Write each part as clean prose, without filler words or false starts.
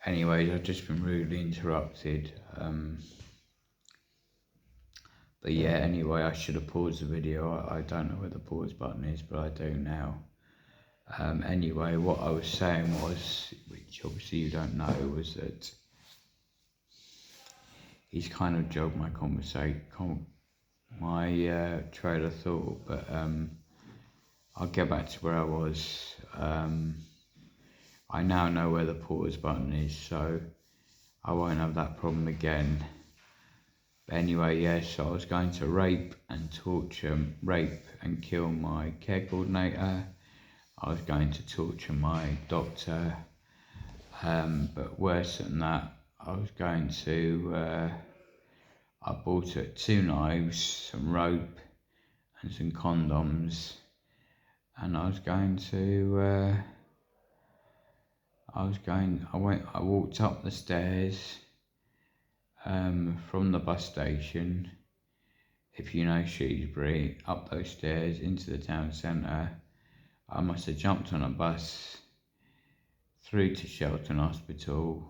Anyways, I've just been rudely interrupted. But yeah, anyway, I should have paused the video. I don't know where the pause button is, but I do now. Anyway, what I was saying was, which obviously you don't know, was that he's kind of jogged my trail of thought, but I'll get back to where I was. I now know where the pause button is, so I won't have that problem again. But anyway, yeah, so I was going to rape and kill my care coordinator. I was going to torture my doctor, but worse than that, I was going to, I bought 2 knives, some rope and some condoms, and I walked up the stairs from the bus station, if you know Shrewsbury, up those stairs into the town centre. I must have jumped on a bus through to Shelton Hospital.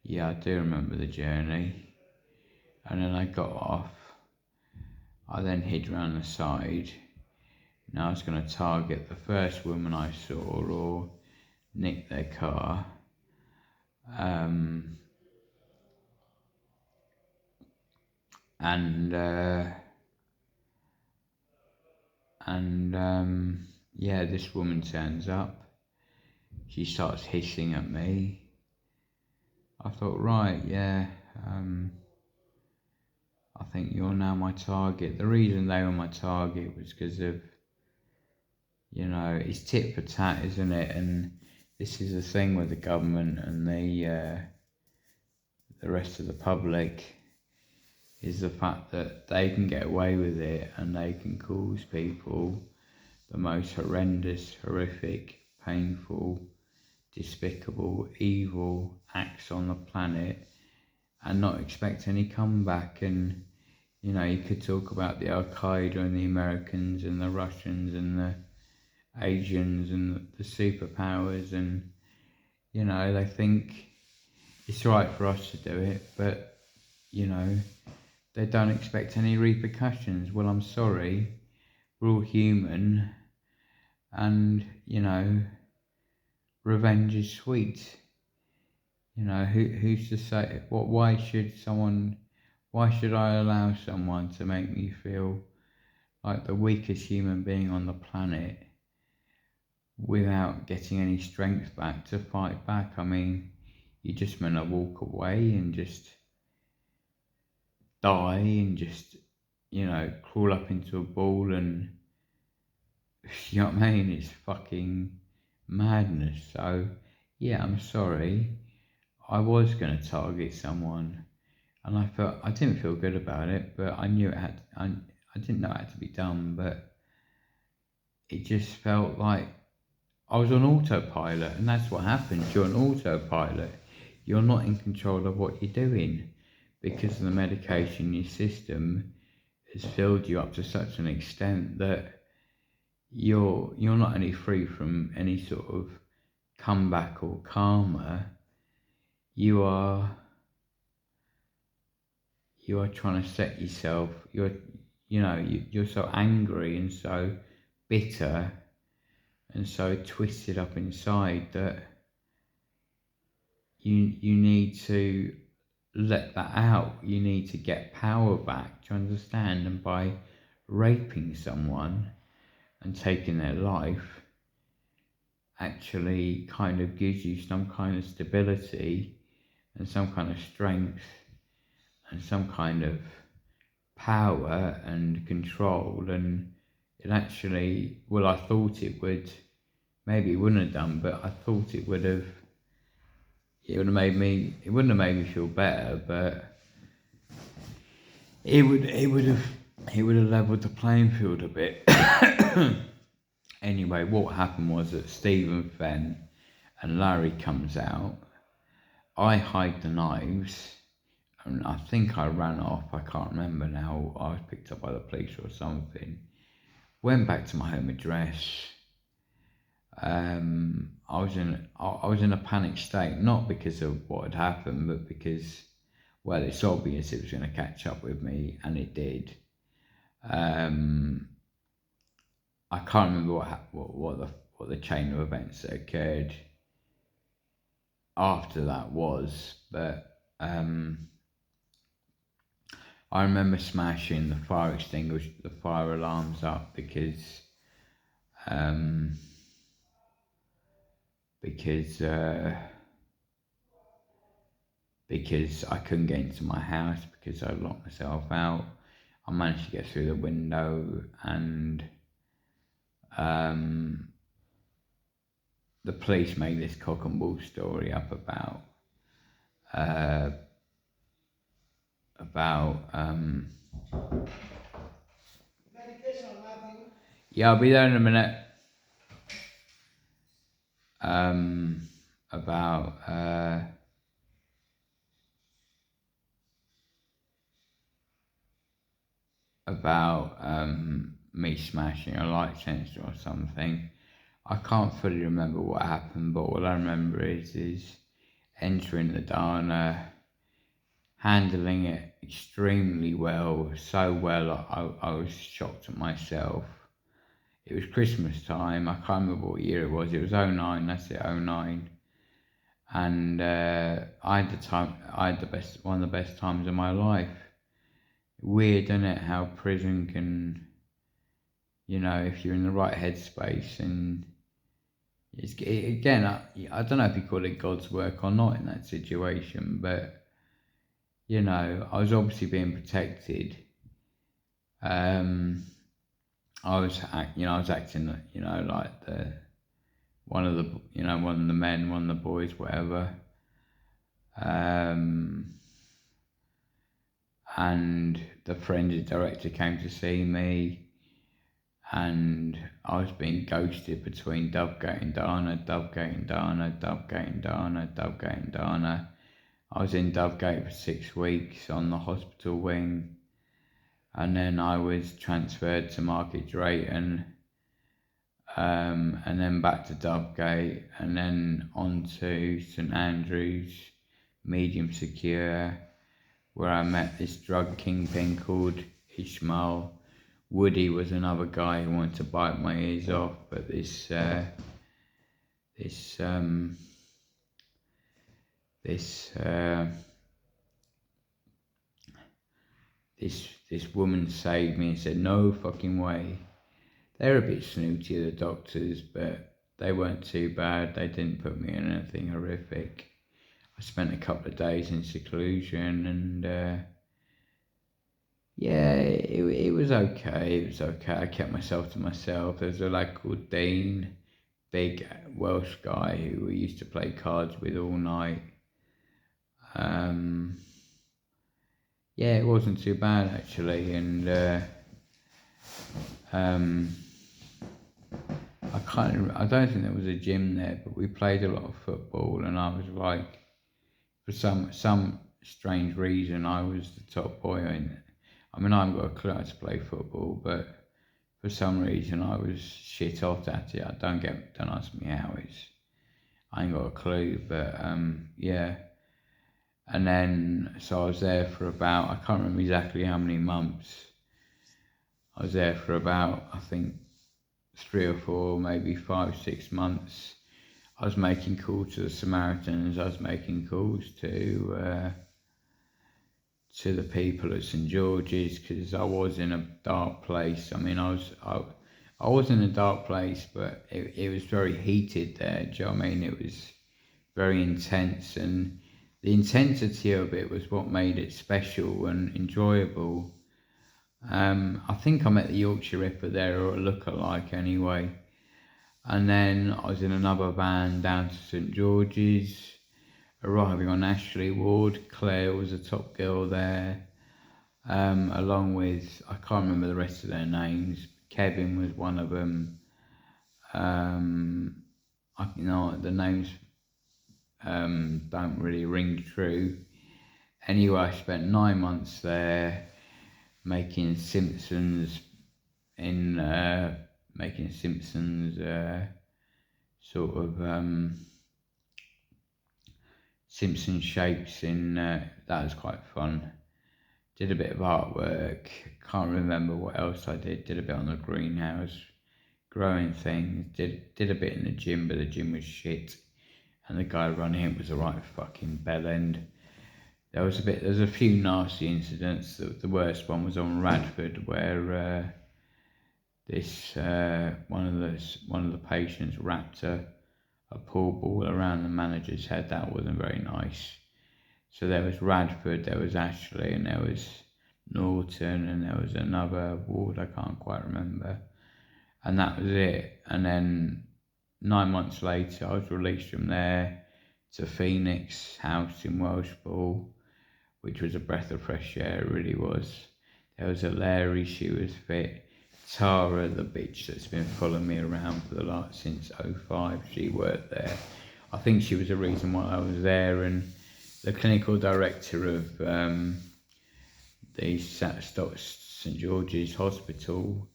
Yeah, I do remember the journey. And then I got off. I then hid round the side. Now I was going to target the first woman I saw or nick their car. Yeah, this woman turns up. She starts hissing at me. I thought, right, yeah, I think you're now my target. The reason they were my target was because of, it's tit for tat, isn't it? And this is the thing with the government and the rest of the public, is the fact that they can get away with it and they can cause people the most horrendous, horrific, painful, despicable, evil acts on the planet and not expect any comeback. And you could talk about the Al-Qaeda and the Americans and the Russians and the Asians and the superpowers, and they think it's right for us to do it, but they don't expect any repercussions. Well, I'm sorry, we're all human, and revenge is sweet. Who's to say what? Why should I allow someone to make me feel like the weakest human being on the planet without getting any strength back to fight back? I mean, you just meant to walk away and just die and just, crawl up into a ball and, you know what I mean? It's fucking madness. So, yeah, I'm sorry. I was going to target someone and I didn't feel good about it, but I knew I didn't know it had to be done, but it just felt like I was on autopilot, and that's what happens. You're on autopilot. You're not in control of what you're doing because of the medication in your system has filled you up to such an extent that you're not only free from any sort of comeback or karma, you are trying to set yourself, you're so angry and so bitter and so twisted up inside that you need to let that out. You need to get power back, do you understand? And by raping someone and taking their life actually kind of gives you some kind of stability and some kind of strength and some kind of power and control. And it actually, well, I thought it would, maybe it wouldn't have done, but I thought it wouldn't have made me feel better, but it would have leveled the playing field a bit. Anyway, what happened was that Stephen Fenn and Larry comes out. I hide the knives, and I think I ran off. I can't remember now. I was picked up by the police or something. Went back to my home address. I was in a panic state, not because of what had happened, but because, well, it's obvious it was going to catch up with me, and it did. I can't remember what the chain of events that occurred after that was, but I remember smashing the fire extinguisher, the fire alarms up because I couldn't get into my house because I locked myself out. I managed to get through the window, and the police made this cock and bull story up about yeah, I'll be there in a minute. About me smashing a light sensor or something. I can't fully remember what happened, but all I remember is entering the diner, handling it extremely well, so well I was shocked at myself. It was Christmas time, I can't remember what year it was '09, that's it, '09. And I had one of the best times of my life. Weird, isn't it, how prison can, if you're in the right headspace, and again, I don't know if you call it God's work or not in that situation, but I was obviously being protected. I was acting, like one of the men, one of the boys, whatever. And the forensic director came to see me, and I was being ghosted between Dovegate and Dana, Dovegate and Dana, Dovegate and Dana, Dovegate and Dana. I was in Dovegate for 6 weeks on the hospital wing, and then I was transferred to Market Drayton, and then back to Dovegate, and then on to St Andrews, medium secure, where I met this drug kingpin called Ishmael. Woody was another guy who wanted to bite my ears off, but this woman saved me and said, no fucking way. They're a bit snooty, the doctors, but they weren't too bad. They didn't put me in anything horrific. I spent a couple of days in seclusion, and yeah, it was okay. It was okay. I kept myself to myself. There's a lad called Dean, big Welsh guy who we used to play cards with all night. Yeah, it wasn't too bad actually, and I don't think there was a gym there, but we played a lot of football, and I was like, for some strange reason, I was the top boy in it. I mean, I haven't got a clue how to play football, but for some reason I was shit hot at it. Don't ask me how. I ain't got a clue, but yeah. And then, so I was there for about, I can't remember exactly how many months. I was there for about, I think, 3 or 4, maybe 5, 6 months. I was making calls to the Samaritans. I was making calls to the people at St George's, because I was in a dark place. I mean, I was in a dark place, but it was very heated there. Do you know what I mean? It was very intense, and the intensity of it was what made it special and enjoyable. I think I met the Yorkshire Ripper there, or a lookalike anyway. And then I was in another van down to St George's, arriving on Ashley Ward. Claire was a top girl there, along with, I can't remember the rest of their names. Kevin was one of them. The names don't really ring true. Anyway, I spent 9 months there making Simpsons sort of Simpson shapes in, that was quite fun. Did a bit of artwork, can't remember what else I did a bit on the greenhouse, growing things, did a bit in the gym, but the gym was shit, and the guy running it was a right fucking bellend. There's a few nasty incidents. The worst one was on Radford, where one of the patients wrapped a pool ball around the manager's head. That wasn't very nice. So there was Radford, there was Ashley, and there was Norton, and there was another ward I can't quite remember. And that was it. And then 9 months later, I was released from there to Phoenix House in Welshpool, which was a breath of fresh air, it really was. There was a Larry, she was fit. Tara, the bitch that's been following me around for the last since '05, she worked there. I think she was the reason why I was there, and the clinical director of the St George's Hospital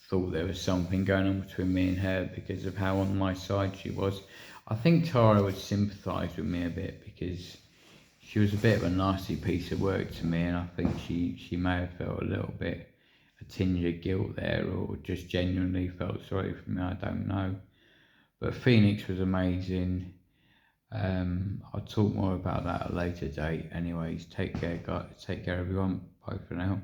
thought there was something going on between me and her because of how on my side she was. I think Tara would sympathise with me a bit because she was a bit of a nasty piece of work to me, and I think she may have felt a little bit, a tinge of guilt there, or just genuinely felt sorry for me, I don't know. But Phoenix was amazing. I'll talk more about that at a later date. Anyways, take care, guys. Take care, everyone. Bye for now.